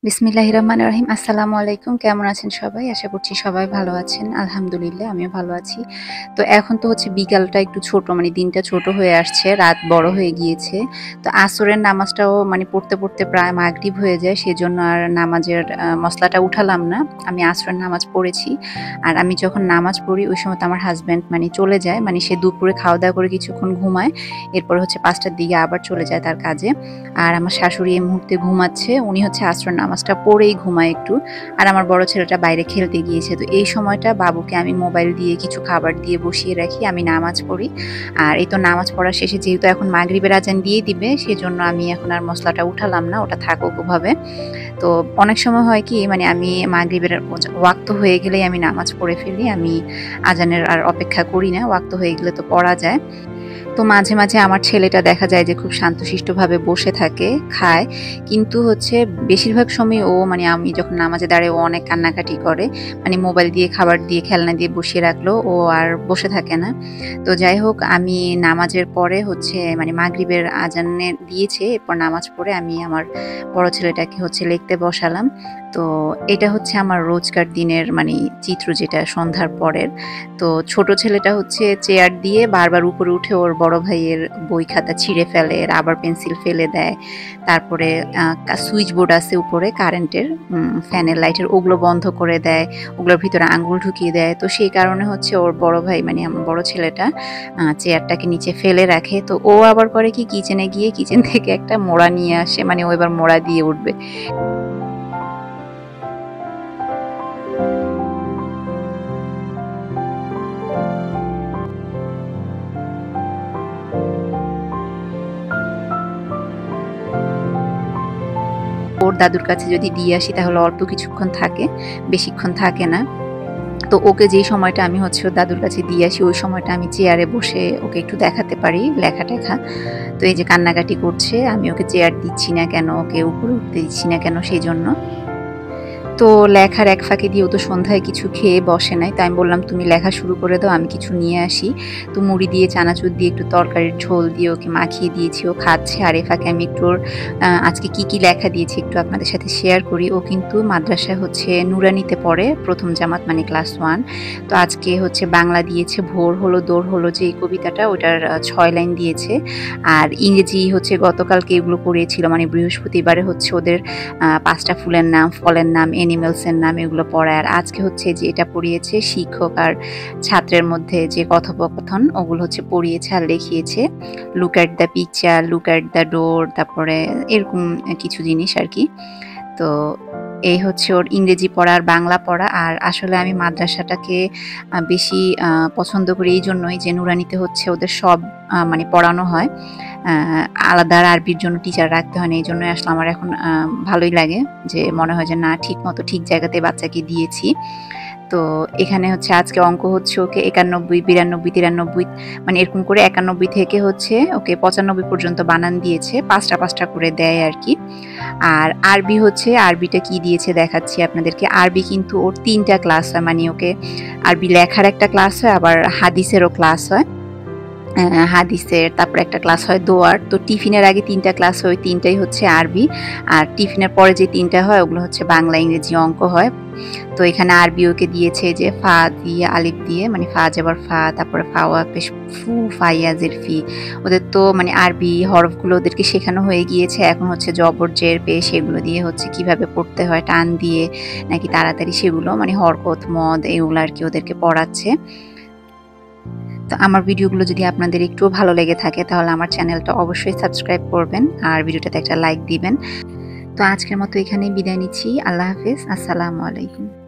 বিসমিল্লাহির রহমানির রহিম। আসসালামু আলাইকুম। কেমন আছেন সবাই? আশা করছি সবাই ভালো আছেন। আলহামদুলিল্লাহ আমিও ভালো আছি। তো এখন তো হচ্ছে বিকালটা একটু ছোট মানে দিনটা ছোট হয়ে আসছে, রাত বড় হয়ে গিয়েছে। তো আসরের নামাজটাও মানে পড়তে প্রায় মাগরিব হয়ে যায়। সেজন্য আর নামাজের মসলাটা উঠালাম না। আমি আসরের নামাজ পড়েছি। আর আমি যখন নামাজ পড়ি ওই সময় তো আমার হাসব্যান্ড মানে চলে যায়। মানে সে দুপুরে খাওয়া-দাওয়া করে কিছুক্ষণ ঘুমায়। এরপর হচ্ছে ৫ টার দিকে আবার চলে যায় তার কাজে। আর আমার শাশুড়ি এই মুহূর্তে ঘুমাচ্ছে। উনি হচ্ছে আসরের নামাজটা পড়েই ঘুমায় একটু। আর আমার বড় ছেলেটা বাইরে খেলতে গিয়েছে। তো এই সময়টা বাবুকে আমি মোবাইল দিয়ে কিছু খাবার দিয়ে বসিয়ে রাখি। আমি নামাজ পড়ি। আর এই তো নামাজ পড়া শেষে যেহেতু এখন মাগরিবের আজান দিয়ে দিবে, সেজন্য আমি এখন আর মসলাটা উঠালাম না। ওটা থাকুক ওভাবে। তো অনেক সময় হয় কি মানে আমি মাগরিবের ওয়াক্ত হয়ে গেলেই আমি নামাজ পড়ে ফেলি। আমি আজানের আর অপেক্ষা করি না। ওয়াক্ত হয়ে গেলে তো পড়া যায়। তো মাঝে আমার ছেলেটা দেখা যায় যে খুব শান্তশিষ্টভাবে বসে থাকে, খায়। কিন্তু হচ্ছে বেশিরভাগ সময় ও মানে আমি যখন নামাজে দাঁড়াই ও অনেক কান্নাকাটি করে। মানে মোবাইল দিয়ে, খাবার দিয়ে, খেলনা দিয়ে বসিয়ে রাখলেও ও আর বসে থাকে না। তো যাই হোক আমি নামাজের পরে হচ্ছে মানে মাগরিবের আজানে দিয়েছে, এরপর নামাজ পড়ে আমি আমার বড় ছেলেটাকে হচ্ছে লিখতে বসালাম। তো এটা হচ্ছে আমার রোজকার দিনের মানে চিত্র যেটা সন্ধ্যার পরের। তো ছোট ছেলেটা হচ্ছে চেয়ার দিয়ে বারবার উপরে উঠে ওর বড় ভাইয়ের বই খাতা ছিঁড়ে ফেলে, রাবার পেন্সিল ফেলে দেয়। তারপরে সুইচ বোর্ড আছে উপরে কারেন্টের, ফ্যানের লাইটের ওগুলো বন্ধ করে দেয়। ওগুলোর ভিতরে আঙ্গুল ঢুকিয়ে দেয়। তো সেই কারণে হচ্ছে ওর বড় ভাই মানে আমার বড় ছেলেটা চেয়ারটাকে নিচে ফেলে রাখে। তো ও আবার করে কি কিচেনে গিয়ে কিচেন থেকে একটা মোড়া নিয়ে আসে। মানে ও এবার মোড়া দিয়ে উঠবে। ওর দাদুর কাছে যদি দিয়ে আসি তাহলে অল্প কিছুক্ষণ থাকে, বেশিক্ষণ থাকে না। তো ওকে যেই সময়টা আমি হচ্ছে ওর দাদুর কাছে দিয়ে আসি ওই সময়টা আমি চেয়ারে বসে ওকে একটু দেখাতে পারি লেখা-টেখা। তো এই যে কান্নাকাটি করছে, আমি ওকে চেয়ার দিচ্ছি না কেন, ওকে উপরে উঠতে দিচ্ছি না কেন সেজন্য। তো লেখার এক ফাঁকে দিয়ে ও তো সন্ধ্যায় কিছু খেয়ে বসে নাই। তো আমি বললাম, "তুমি লেখা শুরু করে দাও, আমি কিছু নিয়ে আসি।" তো মুড়ি দিয়ে, চানাচুর দিয়ে, একটু তরকারির ঝোল দিয়ে ওকে মাখিয়ে দিয়েছি। ও খাচ্ছে। আর এ ফাঁকে আমি একটু ওর আজকে কি লেখা দিয়েছি একটু আপনাদের সাথে শেয়ার করি। ও কিন্তু মাদ্রাসায় হচ্ছে নুরানীতে পড়ে, ১ম জামাত মানে ক্লাস 1। তো আজকে হচ্ছে বাংলা দিয়েছে, ভোর হলো দৌড় হলো যে এই কবিতাটা ওটার ৬ লাইন দিয়েছে। আর ইংরেজি হচ্ছে গতকালকে এগুলো পড়িয়েছিল মানে বৃহস্পতিবারে হচ্ছে ওদের ৫ টা ফুলের নাম, ফলের নাম, অ্যানিমেলস এর নাম এগুলো পড়ায়। আর আজকে হচ্ছে যে এটা পড়িয়েছে শিক্ষক আর ছাত্রের মধ্যে যে কথোপকথন ওগুলো হচ্ছে পড়িয়েছে আর লিখিয়েছে। Look at the picture, look at the door, তারপরে এরকম কিছু জিনিস আরকি। তো এই হচ্ছে ওর ইংরেজি পড়া আর বাংলা পড়া। আর আসলে আমি মাদ্রাসাটাকে বেশি পছন্দ করি এইজন্যই যে নুরানীতে হচ্ছে ওদের সব মানে পড়ানো হয়। আ আলাদা আর আরবির জন্য টিচার রাখতে হয় না। এইজন্যই আসলে আমার এখন ভালোই লাগে যে মনে হয় যে না ঠিকমতো ঠিক জায়গাতে বাচ্চাকে দিয়েছি। তো এখানে হচ্ছে আজকে অঙ্ক হচ্ছে ওকে ৯১, ৯২, ৯৩ মানে এরকম করে ৯১ থেকে হচ্ছে ওকে ৯৫ পর্যন্ত বানান দিয়েছে। ৫টা করে দেয় আরকি। আর আরবি হচ্ছে আরবিটা কি দিয়েছে দেখাচ্ছি আপনাদেরকে। আরবি কিন্তু ওর ৩ টা ক্লাস হয়। মানে ওকে আরবি লেখার একটা ক্লাস হয়, আবার হাদিসেরও ক্লাস হয়। হাদিসের, তারপরে একটা ক্লাস হয় দোয়ার। তো টিফিনের আগে ৩ টা ক্লাস হয়, ওই ৩ টাই হচ্ছে আরবি। আর টিফিনের পরে যে ৩ টা হয় ওগুলো হচ্ছে বাংলা, ইংরেজি, অঙ্ক হয়। তো এখানে আরবি ওকে দিয়েছে যে ফা দিয়ে, আলিফ দিয়ে মানে ফা জবর ফা, তারপরে ফাওয়া পেশ ফু, ফাইয়া জের ফি। ওদের তো মানে আরবি হরফগুলো ওদেরকে শেখানো হয়ে গিয়েছে। এখন হচ্ছে জবর, জের, পেশ এগুলো দিয়ে হচ্ছে কিভাবে পড়তে হয়, টান দিয়ে নাকি তাড়াতাড়ি সেগুলো মানে হরকত, মদ এগুলো আরকি ওদেরকে পড়াচ্ছে। তো আমার ভিডিওগুলো যদি আপনাদের একটুও ভালো লেগে থাকে তাহলে আমার চ্যানেলটা অবশ্যই সাবস্ক্রাইব করবেন আর ভিডিওটাতে একটা লাইক দিবেন। তো আজকের মতো এখানেই বিদায় নিচ্ছি। আল্লাহ হাফেজ। আসসালামু আলাইকুম।